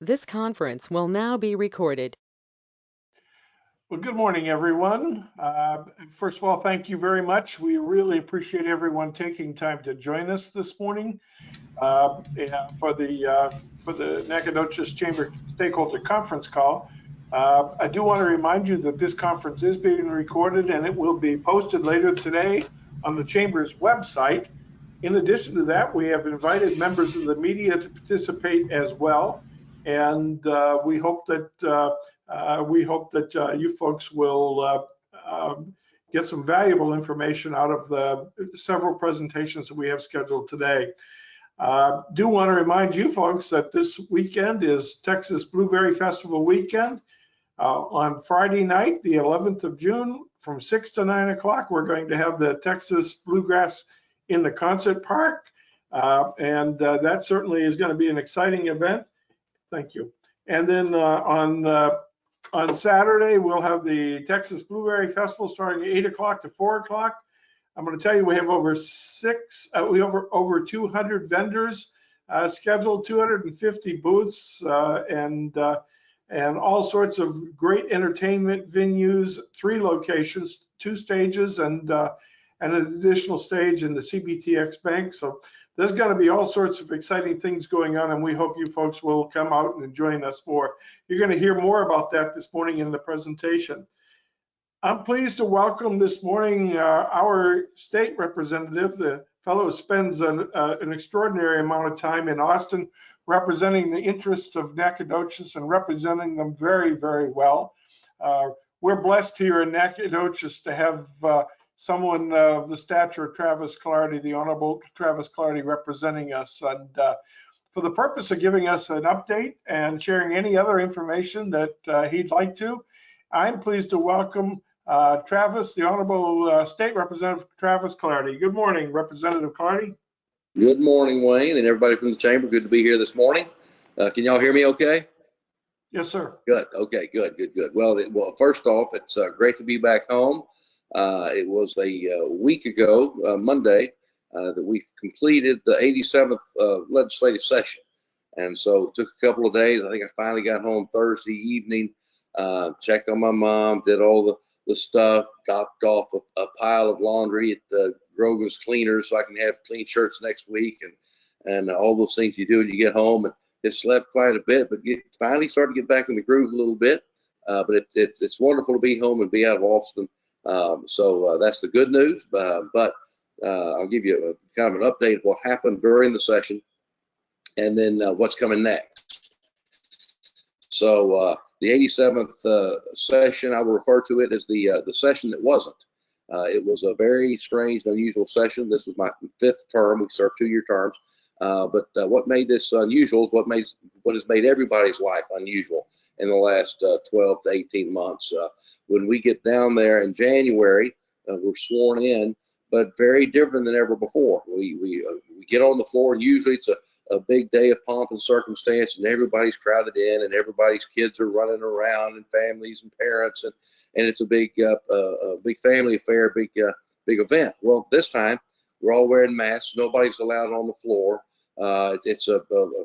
This conference will now be recorded. Well, good morning, everyone. First of all, thank you very much. We really appreciate everyone taking time to join us this morning for the Nacogdoches Chamber Stakeholder Conference call. I do want to remind you that this conference is being recorded and it will be posted later today on the Chamber's website. In addition to that, we have invited members of the media to participate as well, and we hope that you folks will get some valuable information out of the several presentations that we have scheduled today. Do want to remind you folks that this weekend is Texas Blueberry Festival weekend. On Friday night, the 11th of June, from 6 to 9 o'clock, we're going to have the Texas Bluegrass in the concert park, and that certainly is going to be an exciting event. Thank you. And then on Saturday, we'll have the Texas Blueberry Festival starting at 8 o'clock to 4 o'clock. I'm going to tell you, we have over 200 vendors scheduled, 250 booths, and all sorts of great entertainment venues, 3 locations, 2 stages, and an additional stage in the CBTX Bank. So there's going to be all sorts of exciting things going on, and we hope you folks will come out and join us more. You're going to hear more about that this morning in the presentation. I'm pleased to welcome this morning our state representative. The fellow spends an extraordinary amount of time in Austin representing the interests of Nacogdoches and representing them very, very well. We're blessed here in Nacogdoches to have someone of the stature of Travis Clardy, the Honorable Travis Clardy, representing us. And for the purpose of giving us an update and sharing any other information that he'd like to, I'm pleased to welcome Travis, the Honorable State Representative Travis Clardy. Good morning, Representative Clardy. Good morning, Wayne, and everybody from the chamber. Good to be here this morning. Can y'all hear me okay? Yes, sir. Good. Okay, good. Well, first off, it's great to be back home. It was a week ago, Monday, that we completed the 87th legislative session. And so it took a couple of days. I think I finally got home Thursday evening, checked on my mom, did all the stuff, dropped off a pile of laundry at Grogan's Cleaners so I can have clean shirts next week, and all those things you do when you get home. And just slept quite a bit, but finally started to get back in the groove a little bit. But it's wonderful to be home and be out of Austin. So that's the good news. But I'll give you kind of an update of what happened during the session, and then what's coming next. So the 87th session, I will refer to it as the session that wasn't. It was a very strange and unusual session. This was my 5th term. We served 2-year terms. But what made this unusual is what has made everybody's life unusual in the last 12 to 18 months. When we get down there in January, we're sworn in, but very different than ever before. We get on the floor, and usually it's a big day of pomp and circumstance, and everybody's crowded in, and everybody's kids are running around, and families and parents, and it's a big family affair, big event. Well, this time we're all wearing masks. Nobody's allowed on the floor. It's a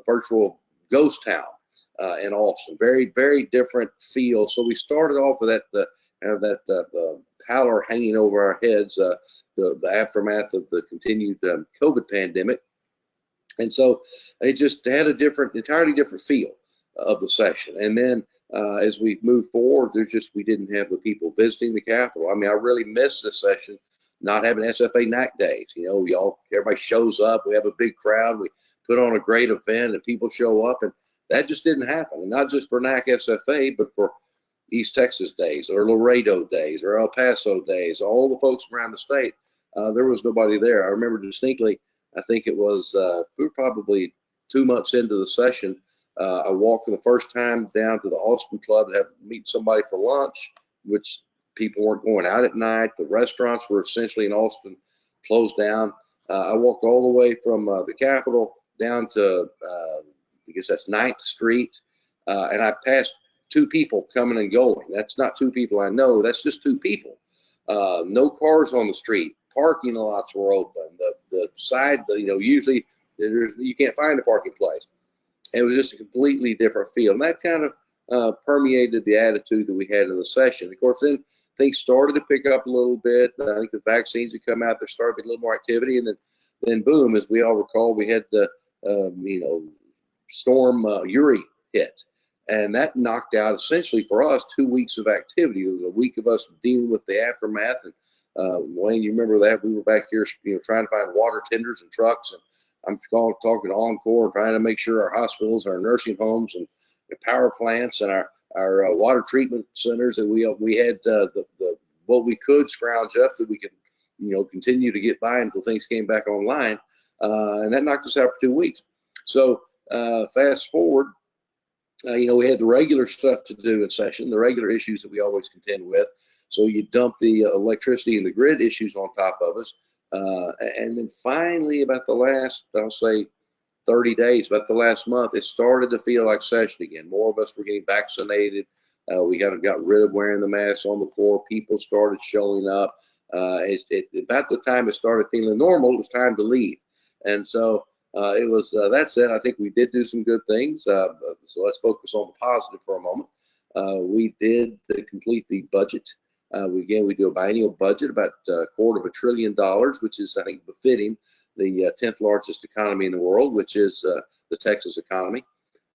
virtual ghost town in Austin. Very, very different feel. So we started off with that pallor hanging over our heads, the aftermath of the continued COVID pandemic. And so it just had entirely different feel of the session. And then as we moved forward, we didn't have the people visiting the Capitol. I mean, I really missed this session not having SFA NAC days. You know, everybody shows up. We have a big crowd. We put on a great event, and people show up, and that just didn't happen. And not just for NAC SFA, but for East Texas days, or Laredo days, or El Paso days, all the folks around the state. There was nobody there. I remember distinctly, I think it was, we were probably 2 months into the session. I walked for the first time down to the Austin Club to meet somebody for lunch, which people weren't going out at night. The restaurants were essentially in Austin closed down. I walked all the way from the Capitol down to, I guess that's 9th Street, and I passed 2 people coming and going. That's not 2 people I know. That's just 2 people. No cars on the street. Parking lots were open. The side, usually you can't find a parking place. it was just a completely different feel. And that kind of permeated the attitude that we had in the session. Of course, then things started to pick up a little bit. I think the vaccines had come out, there started to be a little more activity, and then boom, as we all recall, we had the storm Uri hit. And that knocked out essentially for us 2 weeks of activity. It was a week of us dealing with the aftermath. And Wayne, you remember that? We were back here, trying to find water tenders and trucks. And I'm talking to Encore, trying to make sure our hospitals, our nursing homes, and the power plants, and our water treatment centers, that we had what we could scrounge up that we could continue to get by until things came back online. And that knocked us out for 2 weeks. So fast forward. We had the regular stuff to do in session, the regular issues that we always contend with. So you dump the electricity and the grid issues on top of us. And then finally, about the last, I'll say 30 days, about the last month, it started to feel like session again. More of us were getting vaccinated. We got rid of wearing the masks on the floor. People started showing up. About the time it started feeling normal, it was time to leave. And so it was, that said, I think we did do some good things. So let's focus on the positive for a moment. We did complete the budget. We do a biennial budget, about $250 billion, which is, I think, befitting the 10th largest economy in the world, which is the Texas economy.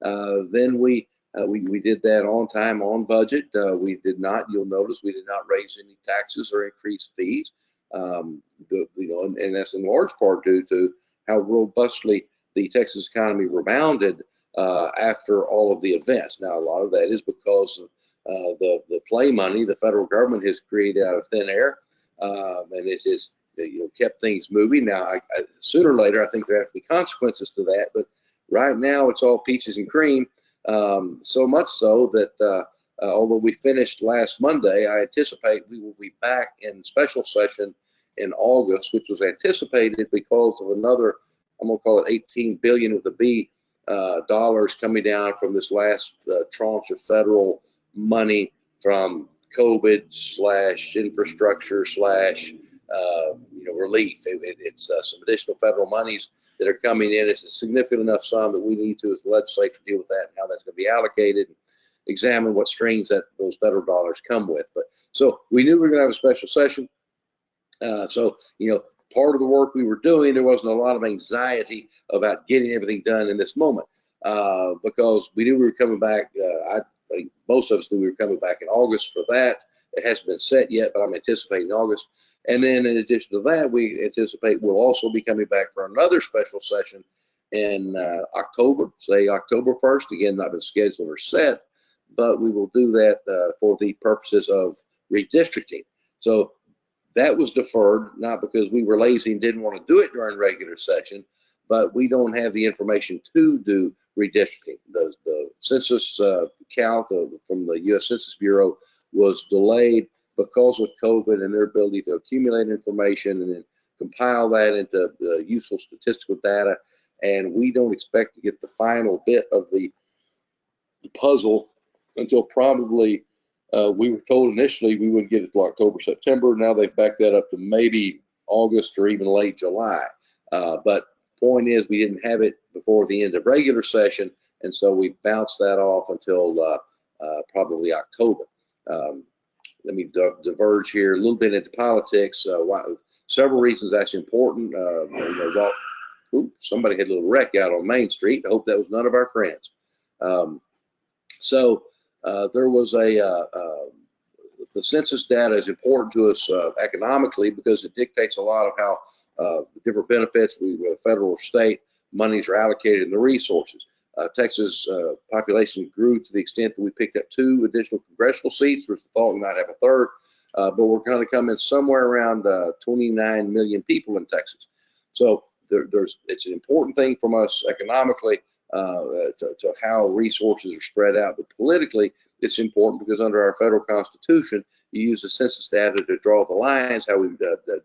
Then we did that on time, on budget. We did not, you'll notice, we did not raise any taxes or increase fees. And that's in large part due to how robustly the Texas economy rebounded after all of the events. Now, a lot of that is because of the play money the federal government has created out of thin air, and it has kept things moving. Now, sooner or later, I think there have to be consequences to that, but right now it's all peaches and cream. So much so that although we finished last Monday, I anticipate we will be back in special session in August, which was anticipated because of another, I'm going to call it 18 billion with a B dollars coming down from this last tranche of federal money from COVID / infrastructure / relief. It's some additional federal monies that are coming in. It's a significant enough sum that we need to, as the legislature, deal with that and how that's going to be allocated, and examine what strings that those federal dollars come with. But so we knew we were going to have a special session. So part of the work we were doing, there wasn't a lot of anxiety about getting everything done in this moment, because we knew we were coming back. I think most of us knew we were coming back in August for that. It hasn't been set yet, but I'm anticipating August. And then in addition to that, we anticipate we'll also be coming back for another special session in October, say October 1st. Again, not been scheduled or set, but we will do that for the purposes of redistricting. So that was deferred, not because we were lazy and didn't want to do it during regular session, but we don't have the information to do redistricting. The census count from the U.S. Census Bureau was delayed because of COVID and their ability to accumulate information and then compile that into useful statistical data. And we don't expect to get the final bit of the puzzle until probably, we were told initially we wouldn't get it till October, September. Now they've backed that up to maybe August or even late July. But point is, we didn't have it before the end of regular session, and so we bounced that off until probably October. Let me diverge here a little bit into politics. Several reasons that's important. Somebody had a little wreck out on Main Street. I hope that was none of our friends. There was the census data is important to us economically, because it dictates a lot of how different benefits, whether federal or state, monies are allocated and the resources. Texas population grew to the extent that we picked up 2 additional congressional seats. There's the thought we might have a 3rd, but we're going to come in somewhere around 29 million people in Texas. So it's an important thing from us economically to how resources are spread out. But politically, it's important because under our federal constitution, you use the census data to draw the lines, how we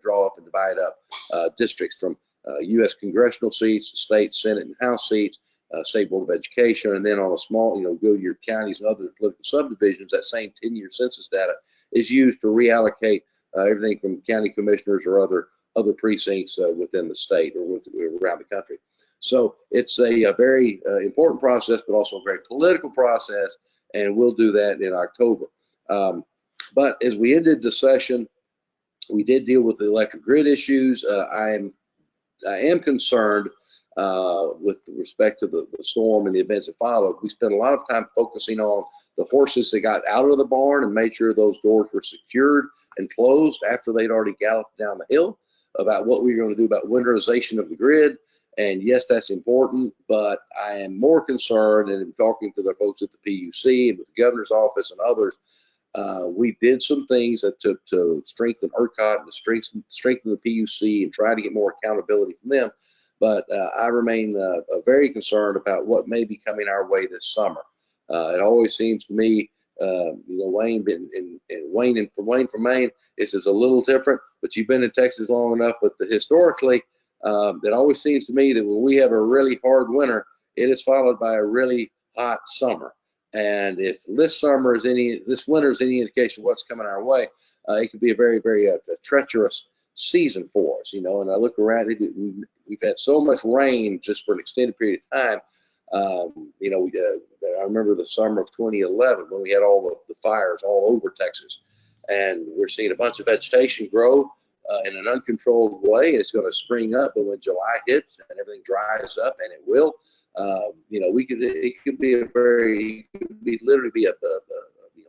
draw up and divide up districts from U.S. congressional seats, state, Senate, and House seats, State Board of Education, and then on a small, go to your counties and other political subdivisions, that same 10-year census data is used to reallocate everything from county commissioners or other precincts within the state or around the country. So it's a very important process, but also a very political process, and we'll do that in October. But as we ended the session, we did deal with the electric grid issues. I am concerned with respect to the storm and the events that followed. We spent a lot of time focusing on the horses that got out of the barn and made sure those doors were secured and closed after they'd already galloped down the hill, about what we were going to do about winterization of the grid. And yes, that's important, but I am more concerned, and in talking to the folks at the PUC and with the governor's office and others, we did some things to strengthen ERCOT and to strengthen the PUC and try to get more accountability from them. But I remain very concerned about what may be coming our way this summer. It always seems to me, Wayne from Maine, this is a little different, but you've been in Texas long enough. But historically, it always seems to me that when we have a really hard winter, it is followed by a really hot summer. And if this winter is any indication of what's coming our way, it could be a very, very treacherous season for us, And I look around, we've had so much rain just for an extended period of time. I remember the summer of 2011 when we had all the fires all over Texas, and we're seeing a bunch of vegetation grow in an uncontrolled way, and it's going to spring up. But when July hits and everything dries up, and it will, it could literally be a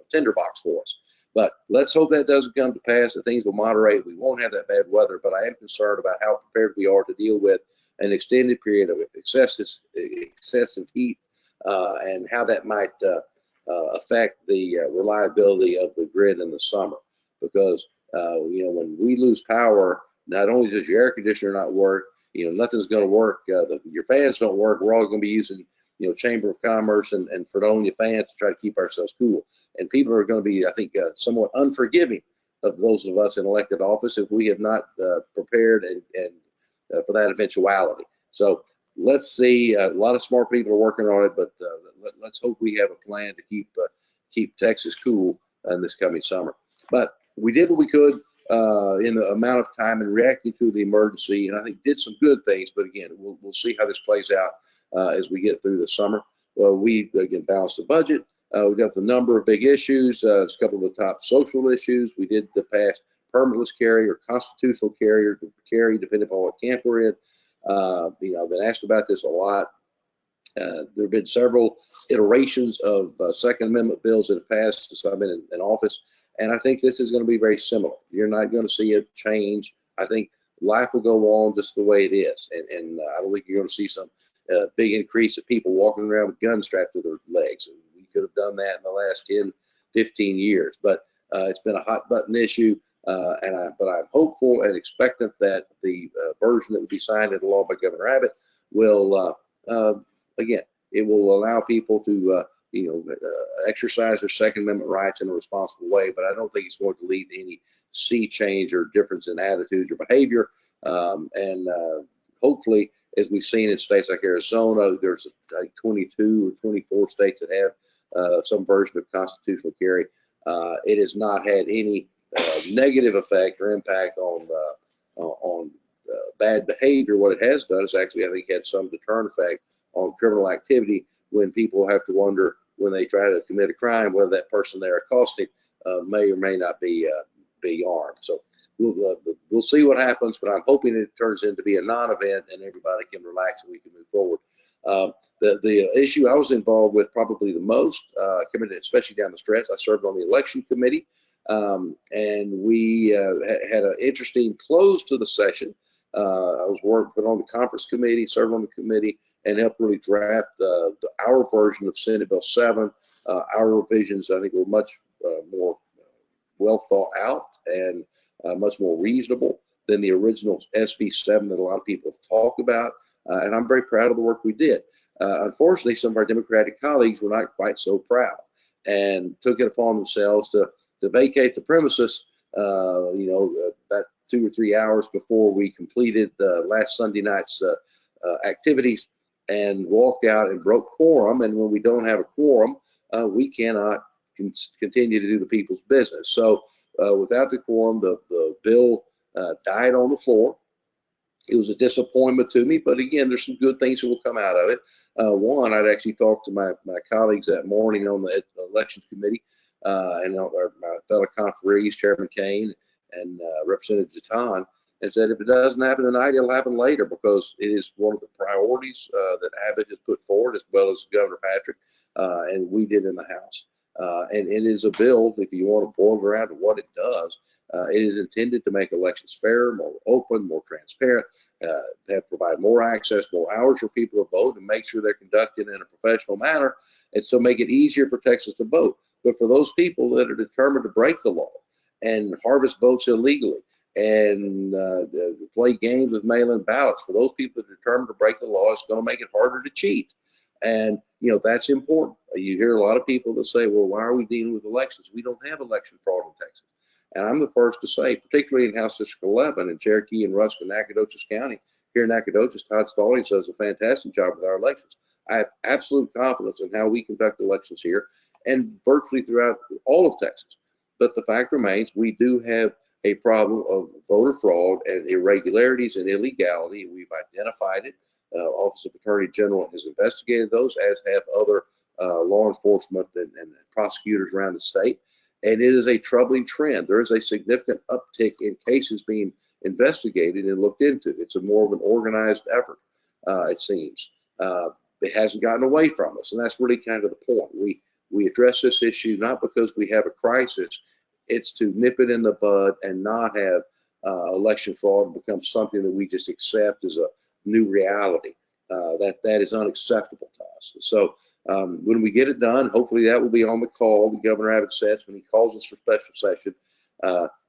tinderbox for us. But let's hope that doesn't come to pass, that things will moderate. We won't have that bad weather, but I am concerned about how prepared we are to deal with an extended period of excessive heat and how that might affect the reliability of the grid in the summer. Because, when we lose power, not only does your air conditioner not work, nothing's going to work. Your fans don't work. We're all going to be using Chamber of Commerce and Fredonia fans to try to keep ourselves cool. And people are going to be, I think, somewhat unforgiving of those of us in elected office if we have not prepared and for that eventuality. So let's see. A lot of smart people are working on it, but let's hope we have a plan to keep Texas cool in this coming summer. But we did what we could in the amount of time in reacting to the emergency, and I think did some good things. But again, we'll see how this plays out as we get through the summer. Well, we again balanced the budget. We've got the number of big issues. It's a couple of the top social issues. We did pass permitless carry or constitutional carrier to carry, depending upon what camp we're in. I've been asked about this a lot. There have been several iterations of Second Amendment bills that have passed since I've been in office, and I think this is going to be very similar. You're not going to see a change. I think life will go on just the way it is, and I don't think you're going to see some big increase of people walking around with guns strapped to their legs. We could have done that in the last 10, 15 years, but it's been a hot button issue. But I'm hopeful and expectant that the version that will be signed into law by Governor Abbott will, again, it will allow people to, exercise their Second Amendment rights in a responsible way. But I don't think it's going to lead to any sea change or difference in attitudes or behavior. Hopefully, as we've seen in states like Arizona, there's like 22 or 24 states that have some version of constitutional carry. It has not had any negative effect or impact on bad behavior. What it has done is actually, I think, had some deterrent effect on criminal activity when people have to wonder when they try to commit a crime whether that person they're accosting may or may not be armed. So we'll see what happens, but I'm hoping it turns into be a non-event and everybody can relax and we can move forward. The issue I was involved with probably the most, committed, especially down the stretch, I served on the election committee. And we had an interesting close to the session. I was working on the conference committee, served on the committee, and helped really draft our version of Senate Bill 7. Our revisions, I think, were much more well thought out and much more reasonable than the original SB 7 that a lot of people have talked about. And I'm very proud of the work we did. Unfortunately, some of our Democratic colleagues were not quite so proud and took it upon themselves to vacate the premises, about 2 or 3 hours before we completed last Sunday night's activities, and walked out and broke quorum. And when we don't have a quorum, we cannot continue to do the people's business. So without the quorum, the bill died on the floor. it was a disappointment to me, but again, there's some good things that will come out of it. One, I'd actually talked to my colleagues that morning on the elections committee, and my fellow conferees, Chairman Kane and Representative Jatan, and said if it doesn't happen tonight, it'll happen later, because it is one of the priorities that Abbott has put forward, as well as Governor Patrick, and we did in the House. And it is a bill, if you want to boil around to what it does, it is intended to make elections fairer, more open, more transparent, provide more access, more hours for people to vote, and make sure they're conducted in a professional manner, and so make it easier for Texas to vote. But for those people that are determined to break the law and harvest votes illegally and play games with mail-in ballots, for those people that are determined to break the law, it's going to make it harder to cheat. And, that's important. You hear a lot of people that say, well, why are we dealing with elections? We don't have election fraud in Texas. And I'm the first to say, particularly in House District 11 in Cherokee and Rusk and Nacogdoches County, here in Nacogdoches, Todd Stallings does a fantastic job with our elections. I have absolute confidence in how we conduct elections here and virtually throughout all of Texas. But the fact remains, we do have a problem of voter fraud and irregularities and illegality. We've identified it. Office of Attorney General has investigated those, as have other law enforcement and prosecutors around the state. And it is a troubling trend. There is a significant uptick in cases being investigated and looked into. It's a more of an organized effort, it seems. It hasn't gotten away from us, and that's really kind of the point. We address this issue not because we have a crisis. It's to nip it in the bud and not have election fraud become something that we just accept as a new reality. That is unacceptable to us. So when we get it done, hopefully that will be on the call that Governor Abbott sets when he calls us for special session.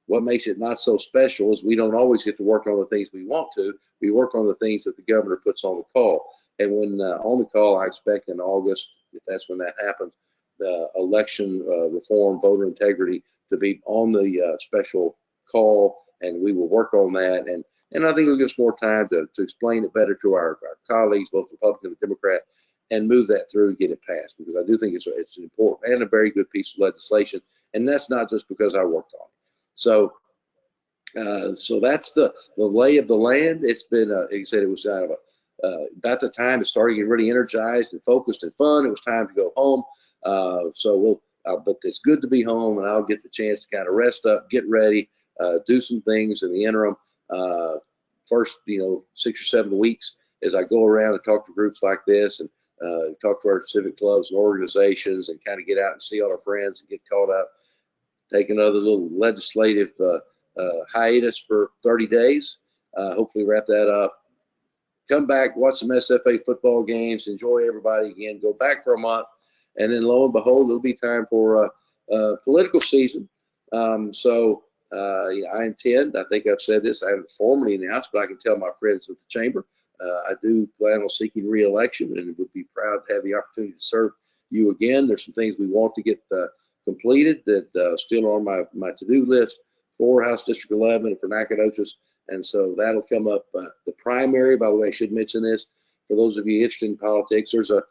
What makes it not so special is we don't always get to work on the things we want to. We work on the things that the governor puts on the call. And when on the call, I expect in August, if that's when that happens, the election reform, voter integrity to be on the special call, and we will work on that. And I think it'll give us more time to explain it better to our colleagues, both Republican and Democrat, and move that through and get it passed, because I do think it's an important and a very good piece of legislation. And that's not just because I worked on it. So that's the lay of the land. It's been, like I said, it was kind of about the time it started getting really energized and focused and fun. It was time to go home. But it's good to be home, and I'll get the chance to kind of rest up, get ready, do some things in the interim. First, 6 or 7 weeks as I go around and talk to groups like this and talk to our civic clubs and organizations and kind of get out and see all our friends and get caught up. Take another little legislative hiatus for 30 days. Hopefully wrap that up. Come back, watch some SFA football games, enjoy everybody again, go back for a month, and then lo and behold, it'll be time for political season. I intend, I think I've said this, I haven't formally announced, but I can tell my friends at the chamber, I do plan on seeking re-election and would be proud to have the opportunity to serve you again. There's some things we want to get completed that still on my to-do list for House District 11 and for Nacogdoches. And so that'll come up. The primary, by the way, I should mention this, for those of you interested in politics, there's a,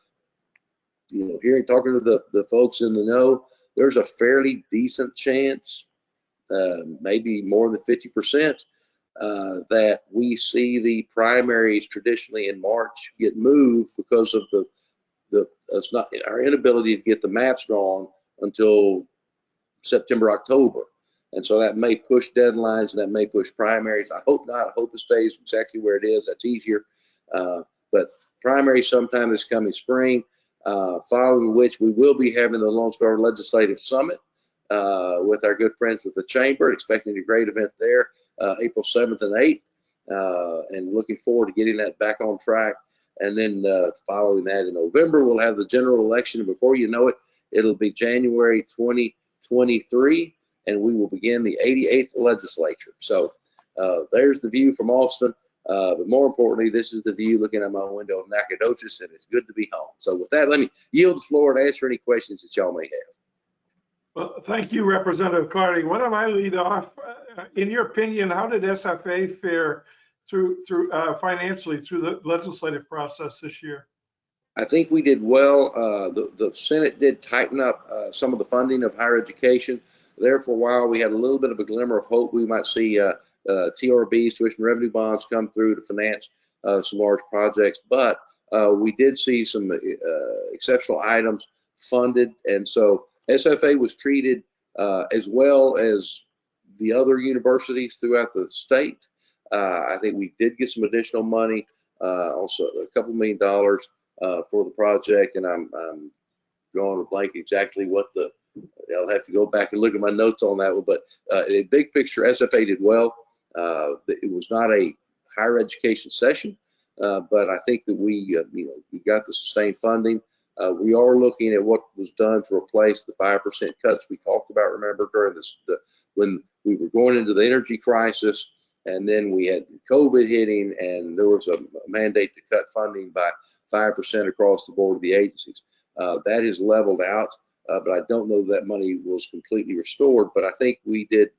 hearing, talking to the folks in the know, there's a fairly decent chance, maybe more than 50%, that we see the primaries traditionally in March get moved because of it's not our inability to get the maps drawn until September, October. And so that may push deadlines and that may push primaries. I hope not. I hope it stays exactly where it is. That's easier. But primary sometime this coming spring, following which we will be having the Lone Star Legislative Summit with our good friends at the Chamber, expecting a great event there, April 7th and 8th, and looking forward to getting that back on track. And then following that in November, we'll have the general election. And before you know it, it'll be January 2023, and we will begin the 88th legislature. So there's the view from Austin. But more importantly, this is the view looking at my window of Nacogdoches, and it's good to be home. So with that, let me yield the floor to answer any questions that y'all may have. Well, thank you, Representative Clardy. Why don't I lead off? In your opinion, how did SFA fare through financially through the legislative process this year? I think we did well. The Senate did tighten up some of the funding of higher education. There for a while, we had a little bit of a glimmer of hope we might see TRBs, tuition revenue bonds, come through to finance some large projects, but we did see some exceptional items funded, and so SFA was treated as well as the other universities throughout the state. I think we did get some additional money, also a couple $1 million for the project, and I'm drawing a blank exactly what I'll have to go back and look at my notes on that one, but a big picture, SFA did well. It was not a higher education session, but I think that we got the sustained funding. We are looking at what was done to replace the 5% cuts we talked about, remember, during when we were going into the energy crisis, and then we had COVID hitting, and there was a mandate to cut funding by 5% across the board of the agencies. That has leveled out, but I don't know that money was completely restored, but I think we did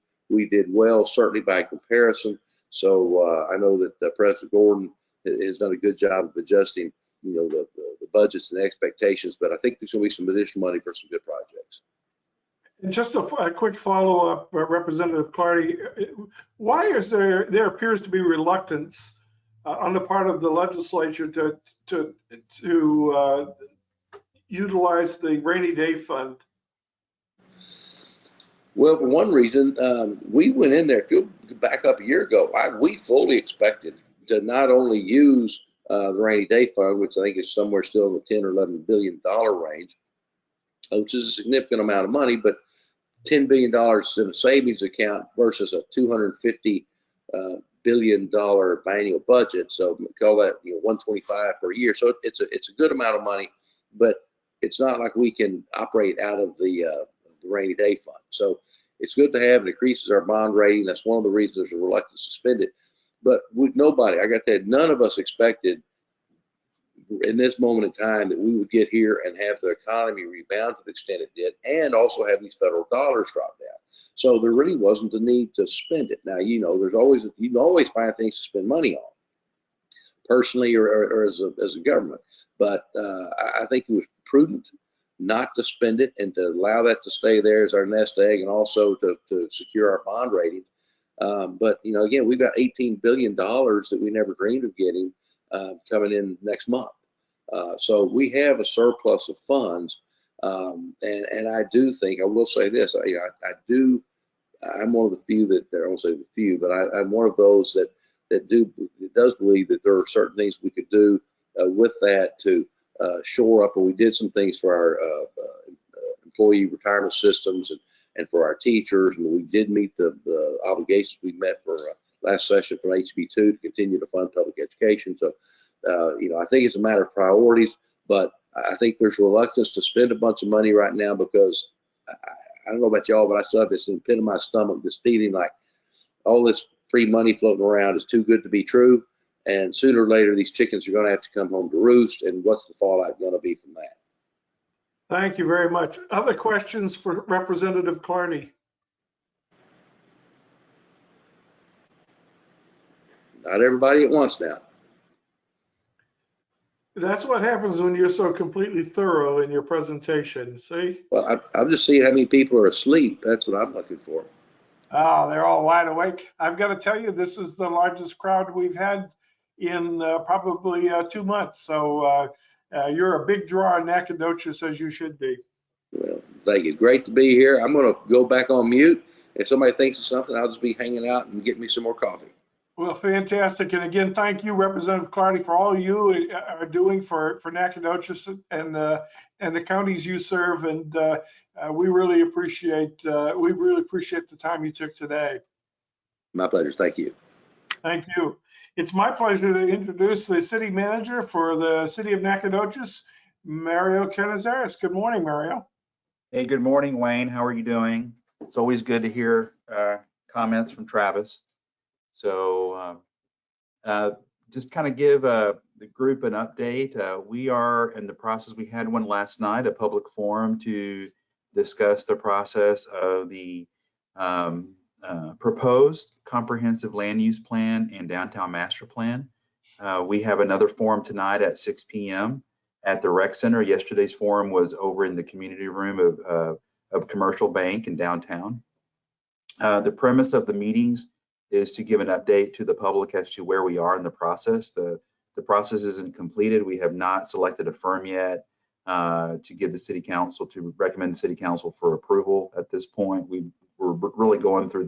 well, certainly by comparison. So I know that President Gordon has done a good job of adjusting, the budgets and the expectations, but I think there's going to be some additional money for some good projects. And just a quick follow-up, Representative Clardy, why is there appears to be reluctance on the part of the legislature to utilize the rainy day fund? Well, for one reason, we went in there, if you back up a year ago, we fully expected to not only use the rainy day fund, which I think is somewhere still in the 10 or $11 billion range, which is a significant amount of money, but $10 billion in a savings account versus a $250 billion annual budget. So call that 125 per year. So it's a good amount of money, but it's not like we can operate out of the rainy day fund. So it's good to have. It increases our bond rating. That's one of the reasons there's a reluctance to spend it. But none of us expected in this moment in time that we would get here and have the economy rebound to the extent it did, and also have these federal dollars drop down. So there really wasn't a need to spend it. Now, you can always find things to spend money on, personally or as a government. But I think it was prudent not to spend it and to allow that to stay there as our nest egg, and also to secure our bond ratings. But again, we've got $18 billion that we never dreamed of getting coming in next month. So we have a surplus of funds, and I do think, I will say this, I'm one of the few I won't say the few, but I'm one of those that does believe that there are certain things we could do with that to shore up, and we did some things for our employee retirement systems and for our teachers, and we did meet the obligations we met for last session from HB2 to continue to fund public education. So, I think it's a matter of priorities, but I think there's reluctance to spend a bunch of money right now because I don't know about y'all, but I still have this in the pit of my stomach, this feeling like all this free money floating around is too good to be true. And sooner or later, these chickens are going to have to come home to roost. And what's the fallout going to be from that? Thank you very much. Other questions for Representative Clardy? Not everybody at once now. That's what happens when you're so completely thorough in your presentation. See? Well, I'm just seeing how many people are asleep. That's what I'm looking for. Oh, they're all wide awake. I've got to tell you, this is the largest crowd we've had in probably 2 months. So you're a big draw in Nacogdoches, as you should be. Well, thank you. Great to be here. I'm going to go back on mute. If somebody thinks of something, I'll just be hanging out and get me some more coffee. Well, fantastic. And again, thank you, Representative Clardy, for all you are doing for Nacogdoches and the counties you serve. And we really appreciate the time you took today. My pleasure. Thank you. Thank you. It's my pleasure to introduce the city manager for the city of Nacogdoches, Mario Canizares. Good morning, Mario. Hey, good morning, Wayne. How are you doing? It's always good to hear comments from Travis. So just kind of give the group an update. We are in the process. We had one last night, a public forum to discuss the process of the proposed comprehensive land use plan and downtown master plan. We have another forum tonight at 6 p.m. at the rec center. Yesterday's forum was over in the community room of Commercial Bank in downtown. The premise of the meetings is to give an update to the public as to where we are in the process. The process isn't completed. We have not selected a firm yet to give the city council, to recommend the city council for approval at this point. We're really going through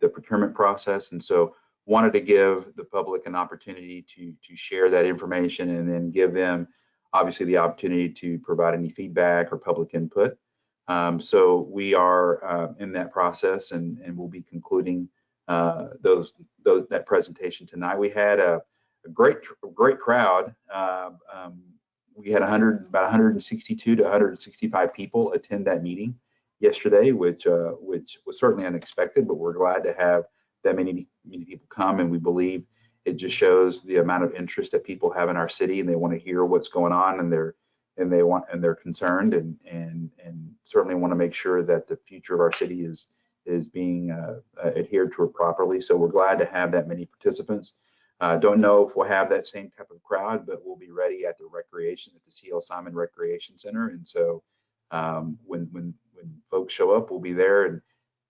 the procurement process, and so wanted to give the public an opportunity to share that information, and then give them obviously the opportunity to provide any feedback or public input. So we are in that process, and we'll be concluding that presentation tonight. We had a great crowd. We had about 162 to 165 people attend that meeting yesterday, which was certainly unexpected, but we're glad to have that many people come, and we believe it just shows the amount of interest that people have in our city, and they want to hear what's going on, and they're concerned, and certainly want to make sure that the future of our city is being adhered to properly. So we're glad to have that many participants. Don't know if we'll have that same type of crowd, but we'll be ready at the C.L. Simon Recreation Center. And so when folks show up, we'll be there and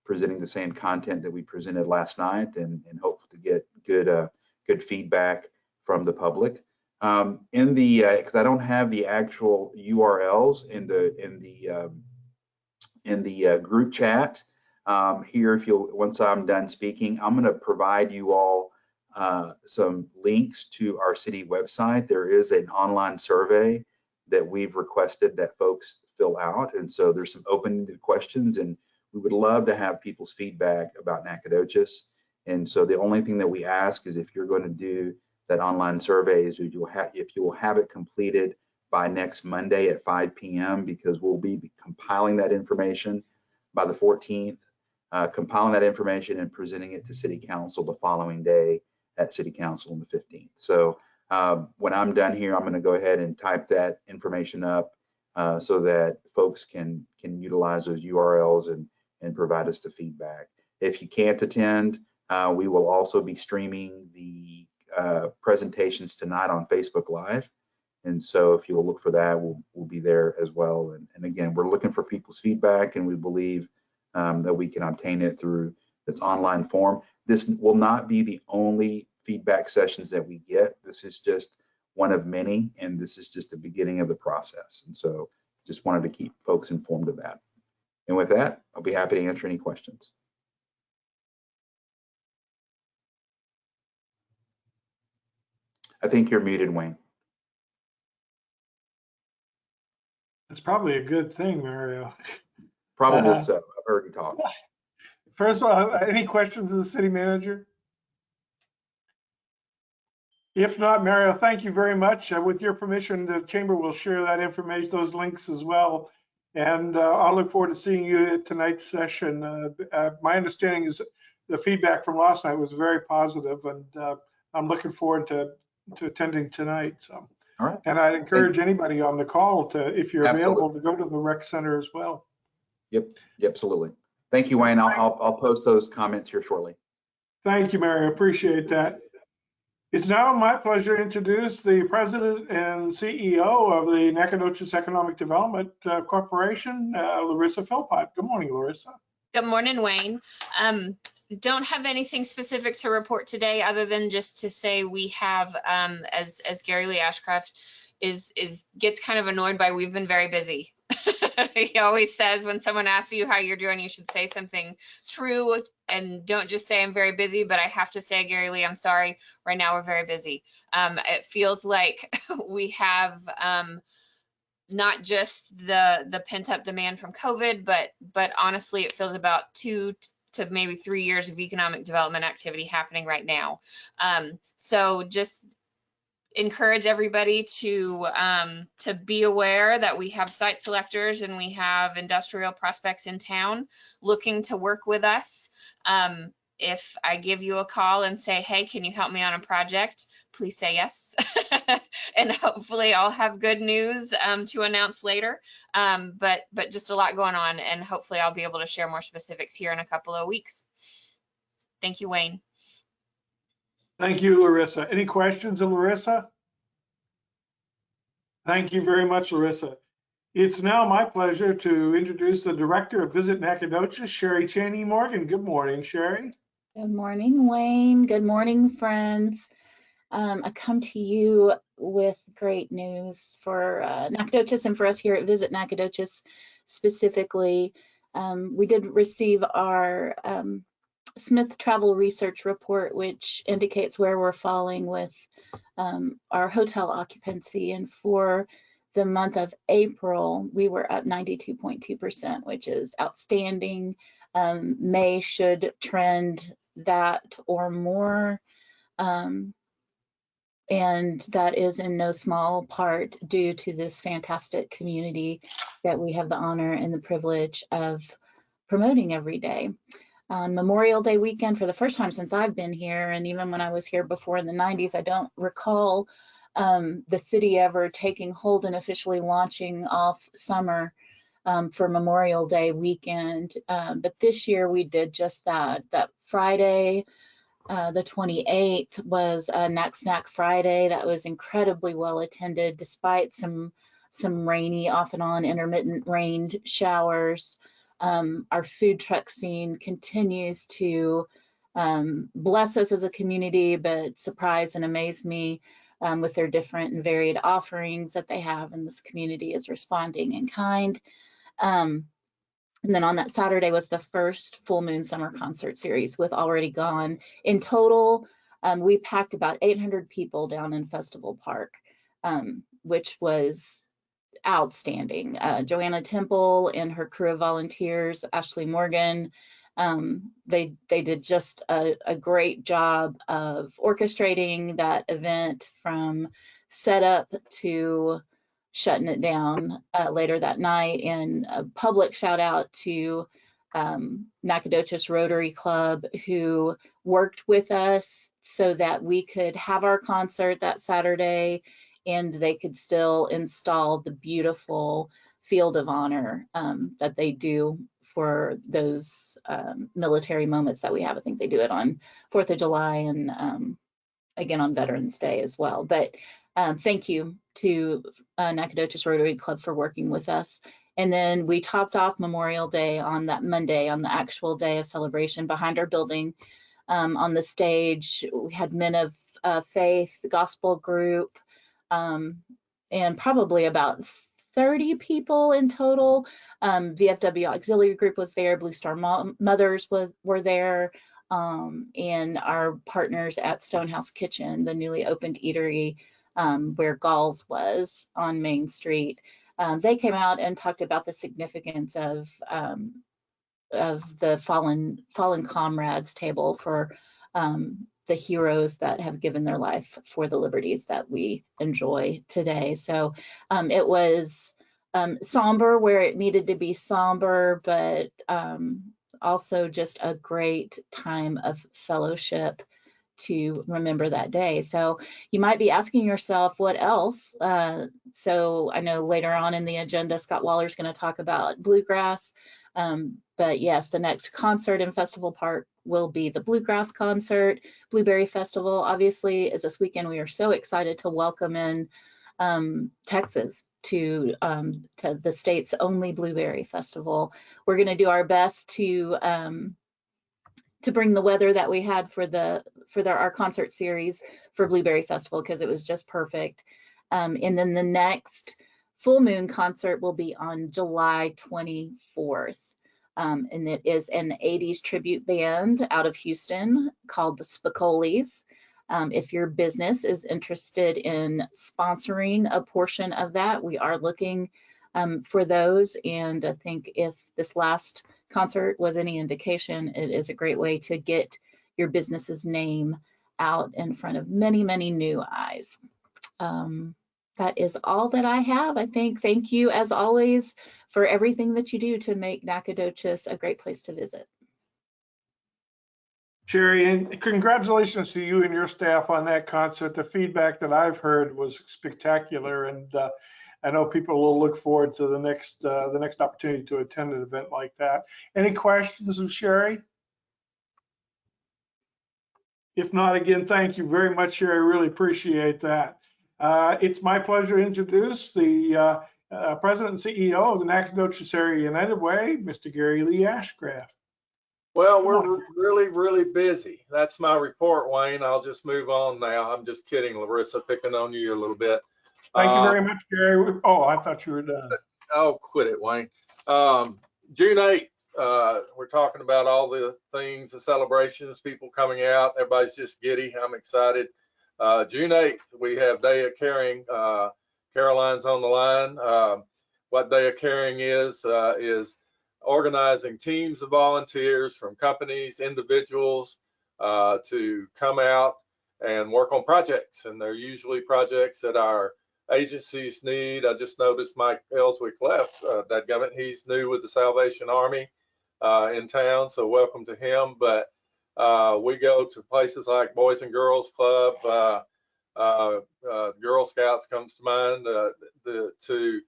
presenting the same content that we presented last night, and hope to get good feedback from the public. Because I don't have the actual URLs in the group chat here. Once I'm done speaking, I'm going to provide you all some links to our city website. There is an online survey that we've requested that folks fill out, and so there's some open questions, and we would love to have people's feedback about Nacogdoches. And so the only thing that we ask is, if you're going to do that online survey, is if you will have it completed by next Monday at 5 p.m. because we'll be compiling that information by the 14th, compiling that information and presenting it to City Council the following day at City Council on the 15th. So when I'm done here, I'm going to go ahead and type that information up so that folks can utilize those URLs and provide us the feedback. If you can't attend, we will also be streaming the presentations tonight on Facebook Live. And so if you will look for that, we'll be there as well. And again, we're looking for people's feedback, and we believe that we can obtain it through this online form. This will not be the only feedback sessions that we get. This is just one of many, and this is just the beginning of the process. And so just wanted to keep folks informed of that. And with that, I'll be happy to answer any questions. I think you're muted, Wayne. That's probably a good thing, Mario. Probably so. I've heard you talk. First of all, any questions of the city manager? If not, Mario, thank you very much. With your permission, the chamber will share that information, those links as well. And I'll look forward to seeing you at tonight's session. My understanding is the feedback from last night was very positive, and I'm looking forward to attending tonight. So, all right. And I'd encourage anybody on the call to, if you're available, to go to the rec center as well. Yep, absolutely. Thank you, Wayne. I'll post those comments here shortly. Thank you, Mary. I appreciate that. It's now my pleasure to introduce the president and CEO of the Nacogdoches Economic Development Corporation, Larissa Philpott. Good morning, Larissa. Good morning, Wayne. Don't have anything specific to report today, other than just to say we have, as Gary Lee Ashcraft gets kind of annoyed by, we've been very busy. He always says when someone asks you how you're doing, you should say something true and don't just say I'm very busy. But I have to say, Gary Lee, I'm sorry. Right now we're very busy. It feels like we have not just the pent up demand from COVID, but honestly, it feels about 2 to maybe 3 years of economic development activity happening right now. So just encourage everybody to be aware that we have site selectors and we have industrial prospects in town looking to work with us. If I give you a call and say, hey, can you help me on a project? Please say yes. And hopefully I'll have good news to announce later. But just a lot going on, and hopefully I'll be able to share more specifics here in a couple of weeks. Thank you, Wayne. Thank you, Larissa. Any questions of Larissa? Thank you very much, Larissa. It's now my pleasure to introduce the Director of Visit Nacogdoches, Sherry Chaney Morgan. Good morning, Sherry. Good morning, Wayne. Good morning, friends. I come to you with great news for Nacogdoches and for us here at Visit Nacogdoches specifically. We did receive our Smith Travel Research Report, which indicates where we're falling with our hotel occupancy. And for the month of April, we were up 92.2%, which is outstanding. May should trend that or more. And that is in no small part due to this fantastic community that we have the honor and the privilege of promoting every day. On Memorial Day weekend, for the first time since I've been here, and even when I was here before in the 90s, I don't recall the city ever taking hold and officially launching off summer for Memorial Day weekend. But this year we did just that. That Friday, the 28th, was Knack Snack Friday. That was incredibly well attended despite some rainy, off and on intermittent rain showers. Our food truck scene continues to bless us as a community, but surprise and amaze me with their different and varied offerings that they have, and this community is responding in kind. And then on that Saturday was the first full moon summer concert series with Already Gone. In total, we packed about 800 people down in Festival Park, which was outstanding. Joanna Temple and her crew of volunteers, Ashley Morgan, they did just a great job of orchestrating that event from setup to shutting it down later that night. And a public shout out to Nacogdoches Rotary Club, who worked with us so that we could have our concert that Saturday and they could still install the beautiful field of honor that they do for those military moments that we have. I think they do it on 4th of July and again on Veterans Day as well. But thank you to Nacogdoches Rotary Club for working with us. And then we topped off Memorial Day on that Monday, on the actual day of celebration behind our building. On the stage, we had Men of Faith, the gospel group, and probably about 30 people in total. VFW Auxiliary Group was there, Blue Star Mothers were there, and our partners at Stonehouse Kitchen, the newly opened eatery where Gall's was on Main Street. They came out and talked about the significance of the fallen comrades table for the heroes that have given their life for the liberties that we enjoy today. So it was somber where it needed to be somber, but also just a great time of fellowship to remember that day. So you might be asking yourself, what else? So I know later on in the agenda, Scott Waller's going to talk about bluegrass. But yes, the next concert in Festival Park will be the Bluegrass Concert. Blueberry Festival, obviously, is this weekend. We are so excited to welcome in Texas to the state's only Blueberry Festival. We're going to do our best to bring the weather that we had for our concert series for Blueberry Festival, because it was just perfect. And then the next full moon concert will be on July 24th. And it is an 80s tribute band out of Houston called the Spacolis. If your business is interested in sponsoring a portion of that, we are looking for those. And I think if this last concert was any indication, it is a great way to get your business's name out in front of many, many new eyes. That is all that I have. I think, thank you as always for everything that you do to make Nacogdoches a great place to visit. Sherry, and congratulations to you and your staff on that concert. The feedback that I've heard was spectacular, and I know people will look forward to the next opportunity to attend an event like that. Any questions of Sherry? If not, again, thank you very much, Sherry. I really appreciate that. It's my pleasure to introduce the President and CEO of the Nacogdoches Area United Way, Mr. Gary Lee Ashcraft. Well, we're really busy. That's my report, Wayne. I'll just move on now. I'm just kidding, Larissa, picking on you a little bit. Thank you very much, Gary. Oh, I thought you were done. Oh, quit it, Wayne. June 8th, we're talking about all the things, the celebrations, people coming out. Everybody's just giddy. I'm excited. June 8th, we have Day of Caring. Caroline's on the line. What Day of Caring is organizing teams of volunteers from companies, individuals, to come out and work on projects. And they're usually projects that our agencies need. I just noticed Mike Ellswick left. Dadgummit, he's new with the Salvation Army in town, so welcome to him. But we go to places like Boys and Girls Club, Girl Scouts comes to mind, to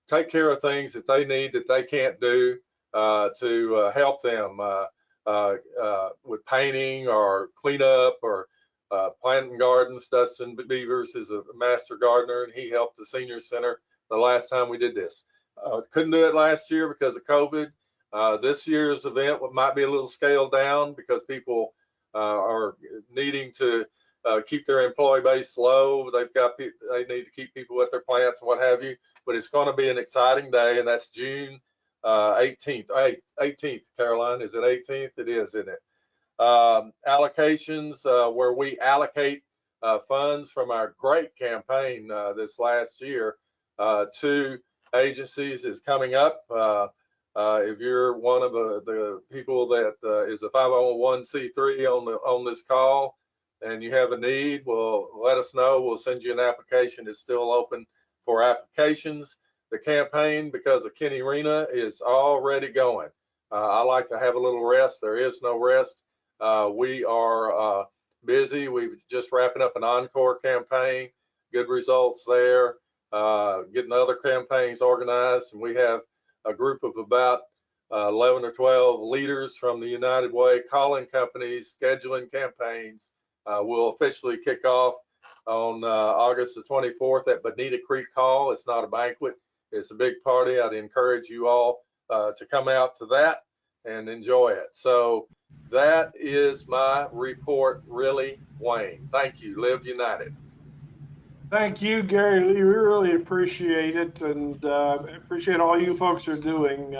take care of things that they need that they can't do, to help them with painting or cleanup or planting gardens. Dustin Beavers is a master gardener, and he helped the senior center the last time we did this. Couldn't do it last year because of COVID. This year's event might be a little scaled down because people are needing to keep their employee base low. They need to keep people at their plants and what have you. But it's going to be an exciting day, and that's June 18th. 18th, Caroline, is it 18th? It is, isn't it? Allocations where we allocate funds from our great campaign this last year to agencies is coming up. If you're one of the people that is a 501c3 on this call and you have a need, well, let us know. We'll send you an application. It's still open for applications. The campaign, because of Kenny Rena, is already going. I like to have a little rest. There is no rest. We are busy. We're just wrapping up an encore campaign. Good results there. Getting other campaigns organized, and we have a group of about 11 or 12 leaders from the United Way calling companies, scheduling campaigns. We'll officially kick off on August the 24th at Bonita Creek Hall. It's not a banquet. It's a big party. I'd encourage you all to come out to that and enjoy it. So that is my report, really, Wayne. Thank you. Live United. Thank you, Gary Lee. We really appreciate it, and appreciate all you folks are doing.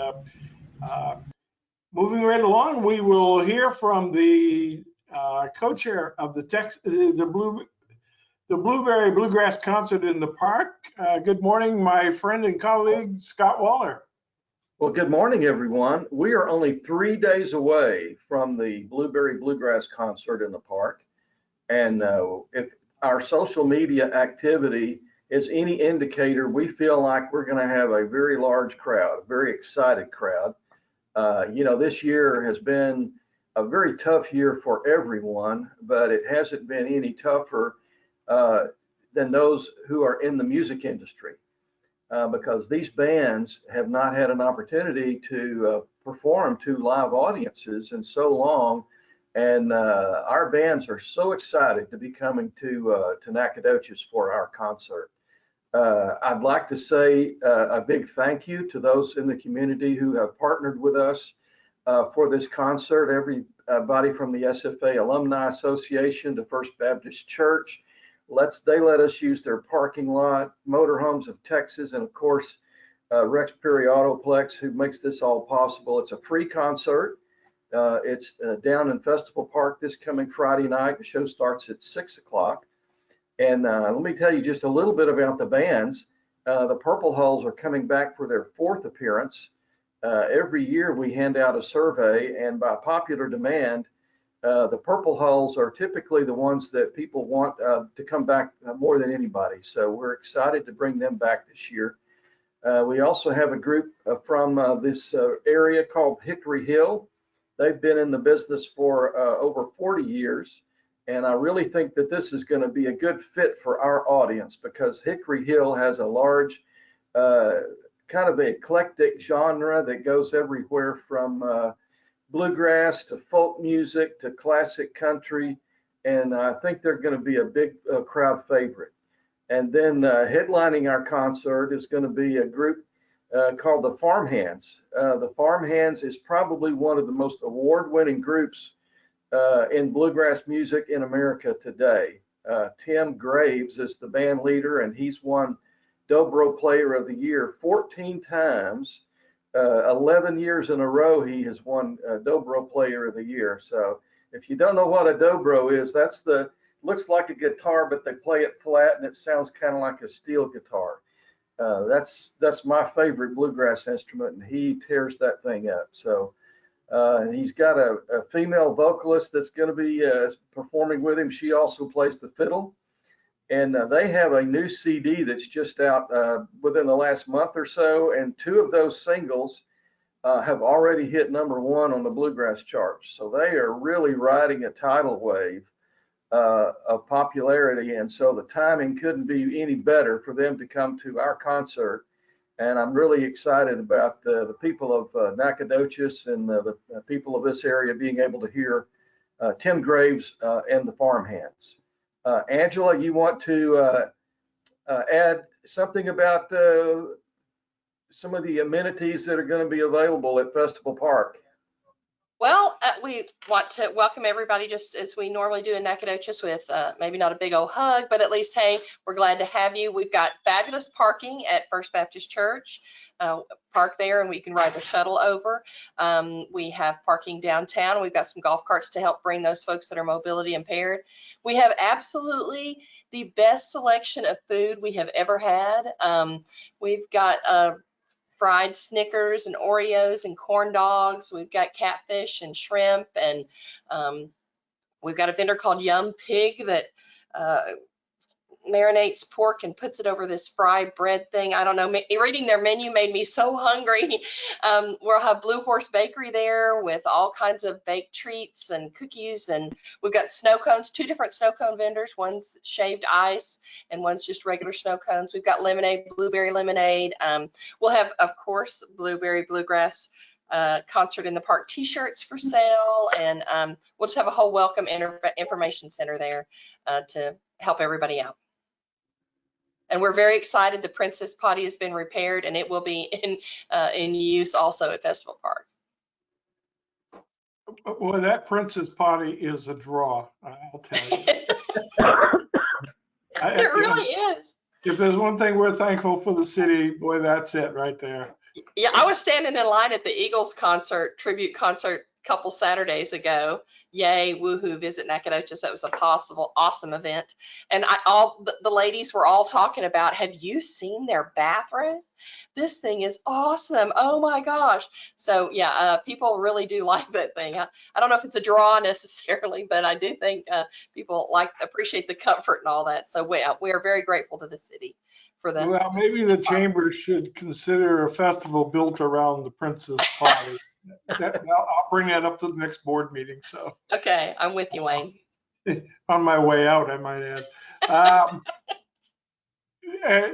Moving right along, we will hear from the co-chair of the Blueberry Bluegrass Concert in the Park. Good morning, my friend and colleague, Scott Waller. Well, good morning, everyone. We are only 3 days away from the Blueberry Bluegrass Concert in the Park. And if our social media activity is any indicator, we feel like we're going to have a very large crowd, a very excited crowd. You know, this year has been a very tough year for everyone, but it hasn't been any tougher than those who are in the music industry, because these bands have not had an opportunity to perform to live audiences in so long. And our bands are so excited to be coming to Nacogdoches for our concert. I'd like to say a big thank you to those in the community who have partnered with us for this concert. Everybody from the SFA Alumni Association to First Baptist Church, they let us use their parking lot, Motorhomes of Texas, and of course Rex Perry Autoplex, who makes this all possible. It's a free concert. It's down in Festival Park this coming Friday night. The show starts at 6 o'clock. And let me tell you just a little bit about the bands. The Purple Hulls are coming back for their 4th appearance. Every year we hand out a survey, and by popular demand, the Purple Hulls are typically the ones that people want to come back more than anybody. So we're excited to bring them back this year. We also have a group from this area called Hickory Hill. They've been in the business for over 40 years. And I really think that this is going to be a good fit for our audience, because Hickory Hill has a large kind of eclectic genre that goes everywhere from bluegrass to folk music to classic country. And I think they're going to be a big crowd favorite. And then headlining our concert is going to be a group called the Farmhands. The Farmhands is probably one of the most award-winning groups in bluegrass music in America today. Tim Graves is the band leader, and he's won Dobro Player of the Year 14 times. 11 years in a row he has won Dobro Player of the Year. So if you don't know what a dobro is, that's looks like a guitar, but they play it flat and it sounds kind of like a steel guitar. That's my favorite bluegrass instrument, and he tears that thing up. So he's got a female vocalist that's going to be performing with him. She also plays the fiddle. And they have a new CD that's just out within the last month or so. And 2 of those singles have already hit #1 on the bluegrass charts. So they are really riding a tidal wave of popularity. And so the timing couldn't be any better for them to come to our concert. And I'm really excited about the people of Nacogdoches and the people of this area being able to hear Tim Graves and the Farmhands. Angela, you want to add something about some of the amenities that are going to be available at Festival Park? Well, we want to welcome everybody just as we normally do in Nacogdoches with maybe not a big old hug, but at least, hey, we're glad to have you. We've got fabulous parking at First Baptist Church. Park there and we can ride the shuttle over. We have parking downtown. We've got some golf carts to help bring those folks that are mobility impaired. We have absolutely the best selection of food we have ever had. We've got fried Snickers and Oreos and corn dogs. We've got catfish and shrimp, and we've got a vendor called Yum Pig that marinates pork and puts it over this fried bread thing. I don't know, reading their menu made me so hungry. We'll have Blue Horse Bakery there with all kinds of baked treats and cookies, and we've got snow cones, 2 different snow cone vendors. One's shaved ice and one's just regular snow cones. We've got lemonade, blueberry lemonade. We'll have, of course, Blueberry Bluegrass concert in the park t-shirts for sale, and we'll just have a whole welcome information center there to help everybody out. And we're very excited. The Princess Potty has been repaired, and it will be in use also at Festival Park. Well, that Princess Potty is a draw, I'll tell you. It really is. If there's one thing we're thankful for the city, boy, that's it right there. Yeah, I was standing in line at the Eagles concert, tribute concert, a couple Saturdays ago. Yay, woohoo, visit Nacogdoches. That was a awesome event. And the ladies were all talking about, have you seen their bathroom? This thing is awesome. Oh my gosh. So yeah, people really do like that thing. I don't know if it's a draw necessarily, but I do think people appreciate the comfort and all that. So we are very grateful to the city for that. Well, maybe the chamber should consider a festival built around the Princess Potty. I'll bring that up to the next board meeting. So okay, I'm with you, Wayne. On my way out, I might add.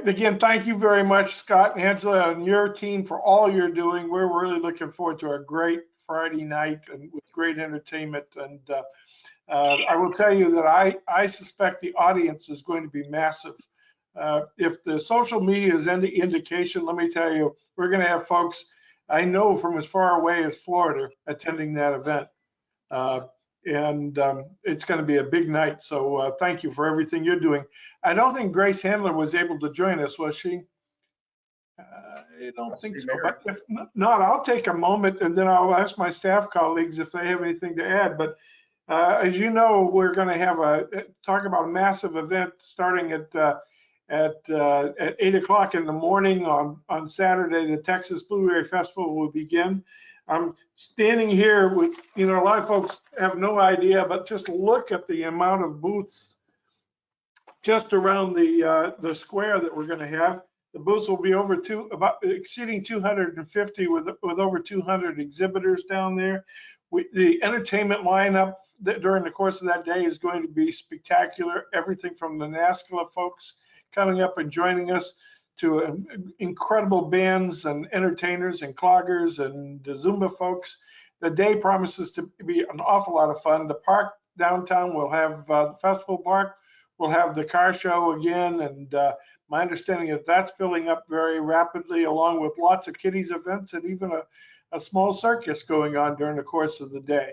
Again, thank you very much, Scott and Angela, and your team for all you're doing. We're really looking forward to a great Friday night and with great entertainment. And I will tell you that I suspect the audience is going to be massive. If the social media is any indication, let me tell you, we're going to have folks I know from as far away as Florida attending that event. It's going to be a big night. So thank you for everything you're doing. I don't think Grace Handler was able to join us, was she? I don't think so. But if not, I'll take a moment and then I'll ask my staff colleagues if they have anything to add. But as you know, we're going to have talk about a massive event starting at 8 o'clock in the morning on Saturday. The Texas Blueberry Festival will begin. I'm standing here with, a lot of folks have no idea, but just look at the amount of booths just around the square that we're going to have. The booths will be exceeding 250 with over 200 exhibitors down there. The entertainment lineup during the course of that day is going to be spectacular. Everything from the NASCLA folks coming up and joining us to incredible bands and entertainers and cloggers and the Zumba folks. The day promises to be an awful lot of fun. The park downtown will have the festival park we'll have the car show again, and my understanding is that's filling up very rapidly, along with lots of kiddies events and even a small circus going on during the course of the day.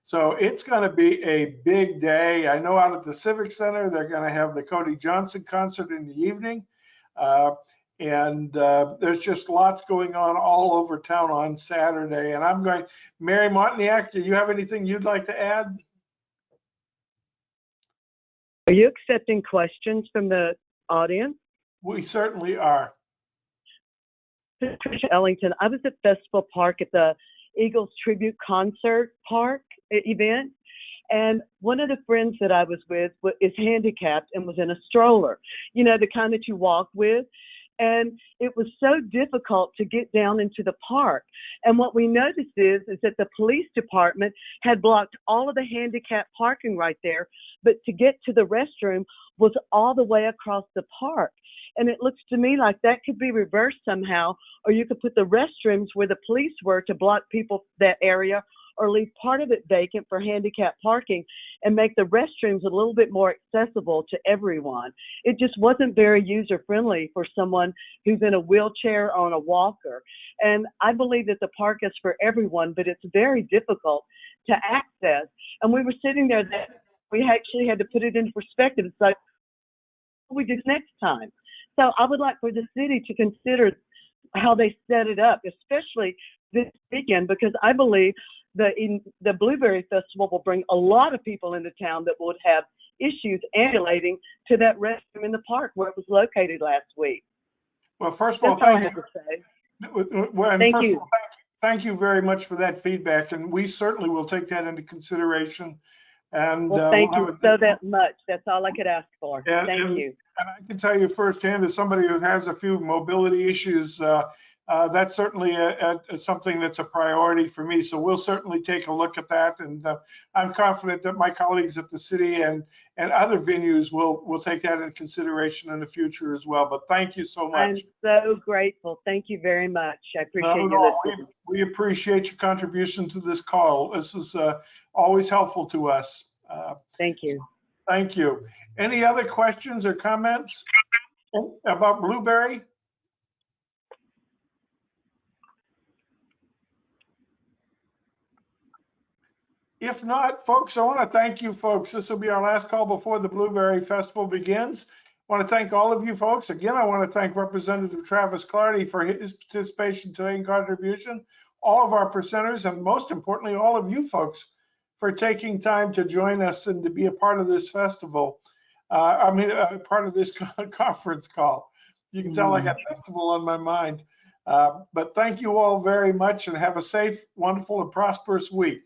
So it's going to be a big day. I know out at the Civic Center, they're going to have the Cody Johnson concert in the evening. There's just lots going on all over town on Saturday. And I'm going, Mary Montaniac, do you have anything you'd like to add? Are you accepting questions from the audience? We certainly are. Patricia Ellington, I was at Festival Park at the Eagles Tribute Concert Park event, and one of the friends that I was with is handicapped and was in a stroller, you know, the kind that you walk with. And it was so difficult to get down into the park. And what we noticed is that the police department had blocked all of the handicap parking right there, but to get to the restroom was all the way across the park. And it looks to me like that could be reversed somehow, or you could put the restrooms where the police were to block people that area, or leave part of it vacant for handicap parking and make the restrooms a little bit more accessible to everyone. It just wasn't very user-friendly for someone who's in a wheelchair or on a walker. And I believe that the park is for everyone, but it's very difficult to access. And we were sitting there, we actually had to put it into perspective. It's like, what do we do next time? So I would like for the city to consider how they set it up, especially this weekend, because I believe the Blueberry Festival will bring a lot of people into town that would have issues ambulating to that restroom in the park where it was located last week. Well, first of all, thank you very much for that feedback, and we certainly will take that into consideration. And well, thank you so that much. That's all I could ask for. Thank you. And I can tell you firsthand, as somebody who has a few mobility issues, that's certainly something that's a priority for me. So we'll certainly take a look at that. And I'm confident that my colleagues at the city and other venues will take that into consideration in the future as well. But thank you so much. I'm so grateful. Thank you very much. I appreciate you listening. We appreciate your contribution to this call. This is always helpful to us. Thank you. Thank you. Any other questions or comments about Blueberry? If not, folks, I want to thank you folks. This will be our last call before the Blueberry Festival begins. I want to thank all of you folks. Again, I want to thank Representative Travis Clardy for his participation today and contribution, all of our presenters, and most importantly, all of you folks for taking time to join us and to be a part of this festival. Part of this conference call. You can tell I got festival on my mind. But thank you all very much and have a safe, wonderful, and prosperous week.